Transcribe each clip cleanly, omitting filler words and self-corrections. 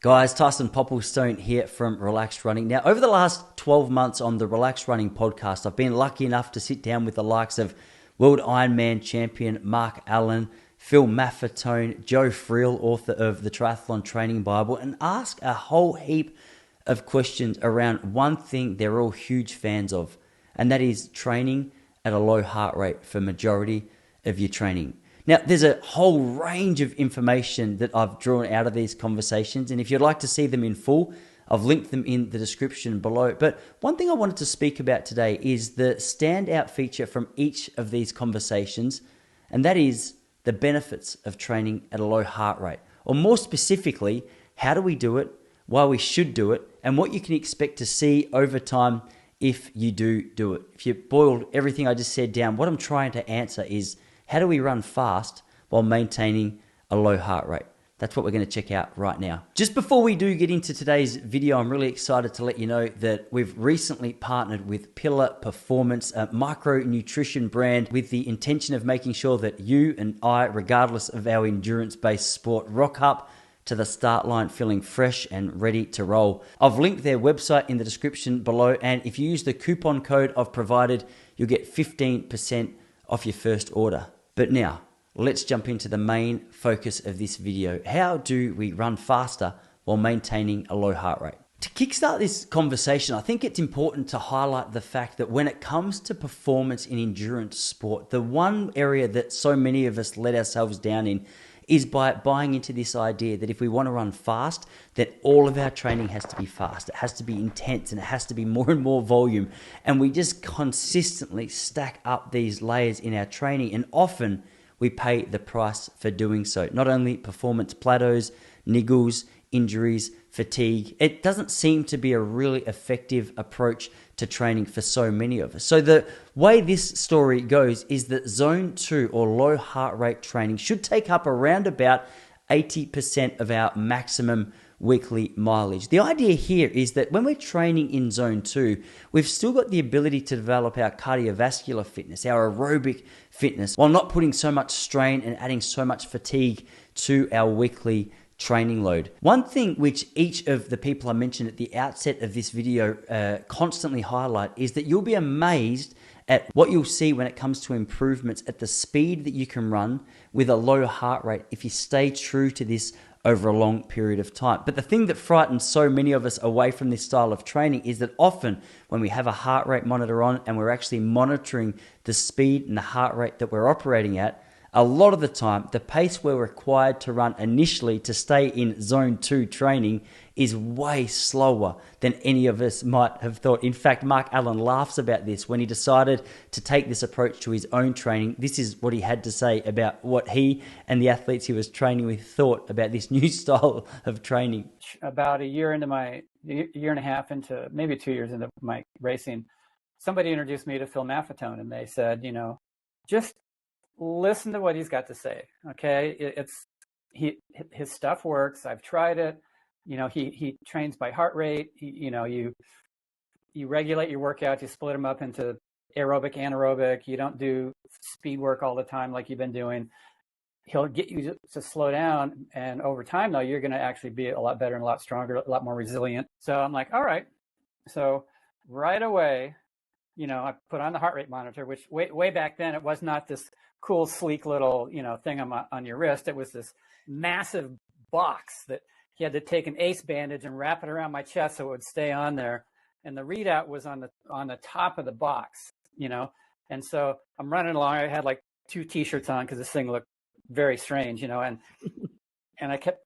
Guys, Tyson Popplestone here from Relaxed Running. Now, over the last 12 months on the Relaxed Running podcast, I've been lucky enough to sit down with the likes of World Ironman champion Mark Allen, Phil Maffetone, Joe Friel, author of the Triathlon Training Bible, and ask a whole heap of questions around one thing they're all huge fans of, and that is training at a low heart rate for majority of your training. Now, there's a whole range of information that I've drawn out of these conversations, and if you'd like to see them in full, I've linked them in the description below. But one thing I wanted to speak about today is the standout feature from each of these conversations, and that is the benefits of training at a low heart rate. Or more specifically, how do we do it, why we should do it, and what you can expect to see over time if you do it. If you boiled everything I just said down, what I'm trying to answer is, how do we run fast while maintaining a low heart rate? That's what we're going to check out right now. Just before we do get into today's video, I'm really excited to let you know that we've recently partnered with Pillar Performance, a micronutrition brand with the intention of making sure that you and I, regardless of our endurance-based sport, rock up to the start line feeling fresh and ready to roll. I've linked their website in the description below, and if you use the coupon code I've provided, you'll get 15% off your first order. But now, let's jump into the main focus of this video. How do we run faster while maintaining a low heart rate? To kickstart this conversation, I think it's important to highlight the fact that when it comes to performance in endurance sport, the one area that so many of us let ourselves down in is by buying into this idea that if we want to run fast, that all of our training has to be fast. It has to be intense and it has to be more and more volume. And we just consistently stack up these layers in our training, and often we pay the price for doing so. Not only performance plateaus, niggles, injuries, fatigue. It doesn't seem to be a really effective approach to training for so many of us. So the way this story goes is that zone 2 or low heart rate training should take up around about 80% of our maximum weekly mileage. The idea here is that when we're training in zone 2, we've still got the ability to develop our cardiovascular fitness, our aerobic fitness, while not putting so much strain and adding so much fatigue to our weekly training load. One thing which each of the people I mentioned at the outset of this video constantly highlight is that you'll be amazed at what you'll see when it comes to improvements at the speed that you can run with a low heart rate if you stay true to this over a long period of time. But the thing that frightens so many of us away from this style of training is that often when we have a heart rate monitor on and we're actually monitoring the speed and the heart rate that we're operating at, a lot of the time, the pace we're required to run initially to stay in zone 2 training is way slower than any of us might have thought. In fact, Mark Allen laughs about this when he decided to take this approach to his own training. This is what he had to say about what he and the athletes he was training with thought about this new style of training. About a year and a half into, maybe 2 years into my racing, somebody introduced me to Phil Maffetone, and they said, just listen to what he's got to say. Okay, his stuff works. I've tried it. He trains by heart rate. You regulate your workouts. You split them up into aerobic, anaerobic. You don't do speed work all the time like you've been doing. He'll get you to slow down, and over time, though, you're going to actually be a lot better and a lot stronger, a lot more resilient. So I'm like, all right. So right away, I put on the heart rate monitor, which way back then, it was not this cool, sleek little, thing on your wrist. It was this massive box that he had to take an ACE bandage and wrap it around my chest so it would stay on there. And the readout was on the top of the box, And so I'm running along. I had like 2 T-shirts on because this thing looked very strange, and I kept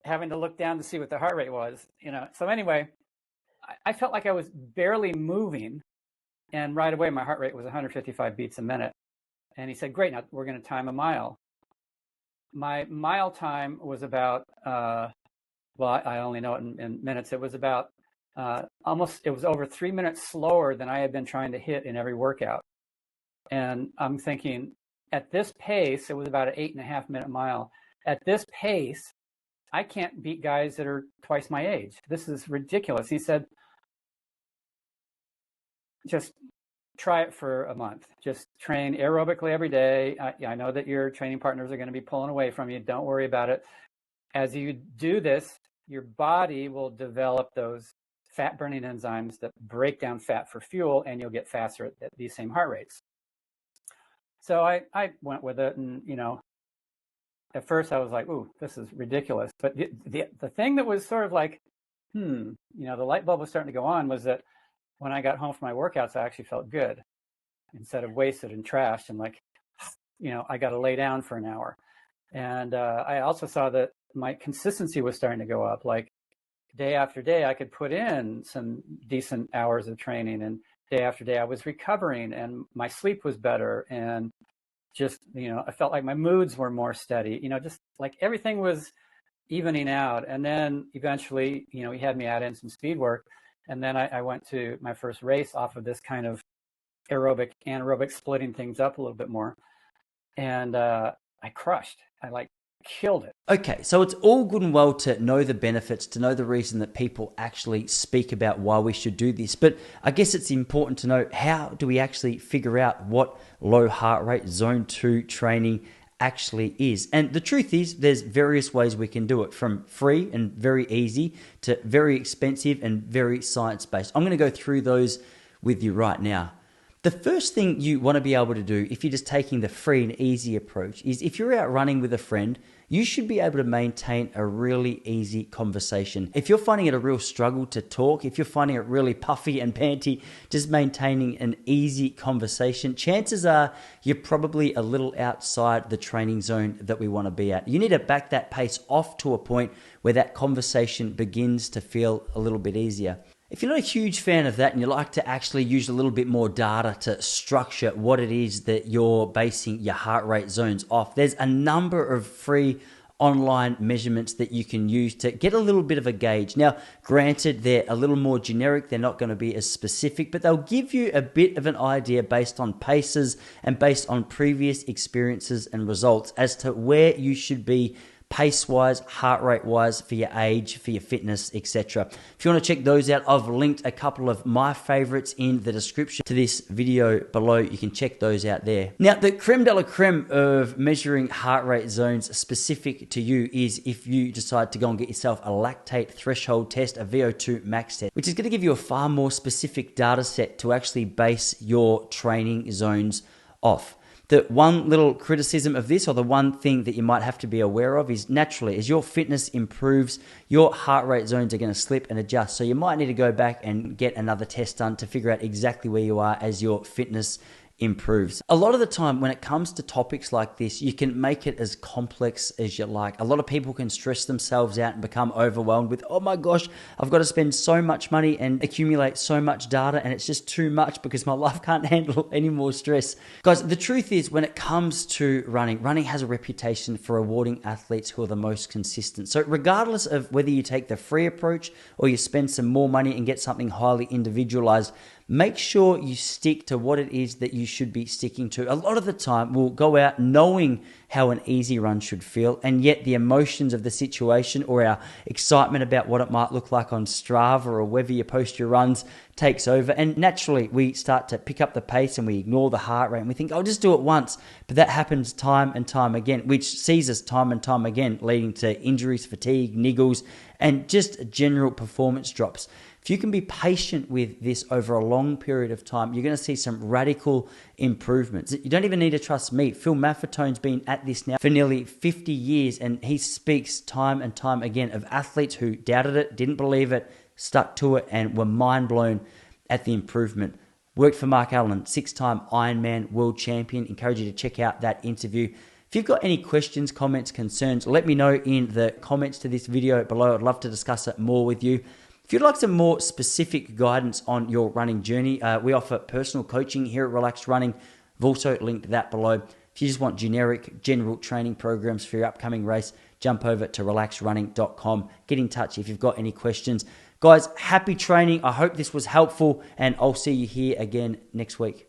having to look down to see what the heart rate was, So anyway, I felt like I was barely moving. And right away, my heart rate was 155 beats a minute. And he said, great, now we're going to time a mile. My mile time was about, I only know it in minutes. It was about it was over 3 minutes slower than I had been trying to hit in every workout. And I'm thinking, at this pace, it was about an 8.5 minute mile. At this pace, I can't beat guys that are twice my age. This is ridiculous. He said, just try it for a month. Just train aerobically every day. I know that your training partners are going to be pulling away from you. Don't worry about it. As you do this, your body will develop those fat burning enzymes that break down fat for fuel, and you'll get faster at these same heart rates. So I went with it, and at first I was like, ooh, this is ridiculous. But the thing that was sort of like, the light bulb was starting to go on was that when I got home from my workouts, I actually felt good instead of wasted and trashed and like, I got to lay down for an hour. And I also saw that my consistency was starting to go up. Like day after day, I could put in some decent hours of training, and day after day, I was recovering, and my sleep was better. And just, I felt like my moods were more steady, just like everything was evening out. And then eventually, he had me add in some speed work. And then I went to my first race off of this kind of aerobic, anaerobic, splitting things up a little bit more. And I crushed. I killed it. Okay, so it's all good and well to know the benefits, to know the reason that people actually speak about why we should do this. But I guess it's important to know, how do we actually figure out what low heart rate zone 2 training actually is? And the truth is, there's various ways we can do it, from free and very easy to very expensive and very science-based. I'm going to go through those with you right now. The first thing you want to be able to do, if you're just taking the free and easy approach, is if you're out running with a friend, you should be able to maintain a really easy conversation. If you're finding it a real struggle to talk, if you're finding it really puffy and panty, just maintaining an easy conversation, chances are you're probably a little outside the training zone that we want to be at. You need to back that pace off to a point where that conversation begins to feel a little bit easier. If you're not a huge fan of that and you like to actually use a little bit more data to structure what it is that you're basing your heart rate zones off, there's a number of free online measurements that you can use to get a little bit of a gauge. Now, granted, they're a little more generic. They're not going to be as specific, but they'll give you a bit of an idea based on paces and based on previous experiences and results as to where you should be pace-wise, heart rate-wise, for your age, for your fitness, etc. If you want to check those out, I've linked a couple of my favorites in the description to this video below. You can check those out there. Now, the creme de la creme of measuring heart rate zones specific to you is if you decide to go and get yourself a lactate threshold test, a VO2 max test, which is going to give you a far more specific data set to actually base your training zones off. The one little criticism of this, or the one thing that you might have to be aware of, is naturally, as your fitness improves, your heart rate zones are going to slip and adjust. So you might need to go back and get another test done to figure out exactly where you are as your fitness improves. A lot of the time when it comes to topics like this, you can make it as complex as you like. A lot of people can stress themselves out and become overwhelmed with, oh my gosh, I've got to spend so much money and accumulate so much data, and it's just too much because my life can't handle any more stress. Guys, the truth is, when it comes to running has a reputation for rewarding athletes who are the most consistent. So regardless of whether you take the free approach or you spend some more money and get something highly individualized, make sure you stick to what it is that you should be sticking to. A lot of the time, we'll go out knowing how an easy run should feel, and yet the emotions of the situation or our excitement about what it might look like on Strava or wherever you post your runs takes over. And naturally, we start to pick up the pace and we ignore the heart rate and we think, I'll just do it once. But that happens time and time again, which sees us time and time again, leading to injuries, fatigue, niggles, and just general performance drops. If you can be patient with this over a long period of time, you're going to see some radical improvements. You don't even need to trust me. Phil Maffetone's been at this now for nearly 50 years, and he speaks time and time again of athletes who doubted it, didn't believe it, stuck to it, and were mind blown at the improvement. Worked for Mark Allen, 6-time Ironman world champion. Encourage you to check out that interview. If you've got any questions, comments, concerns, let me know in the comments to this video below. I'd love to discuss it more with you. If you'd like some more specific guidance on your running journey, we offer personal coaching here at Relaxed Running. I've also linked that below. If you just want generic, general training programs for your upcoming race, jump over to relaxedrunning.com. Get in touch if you've got any questions. Guys, happy training. I hope this was helpful, and I'll see you here again next week.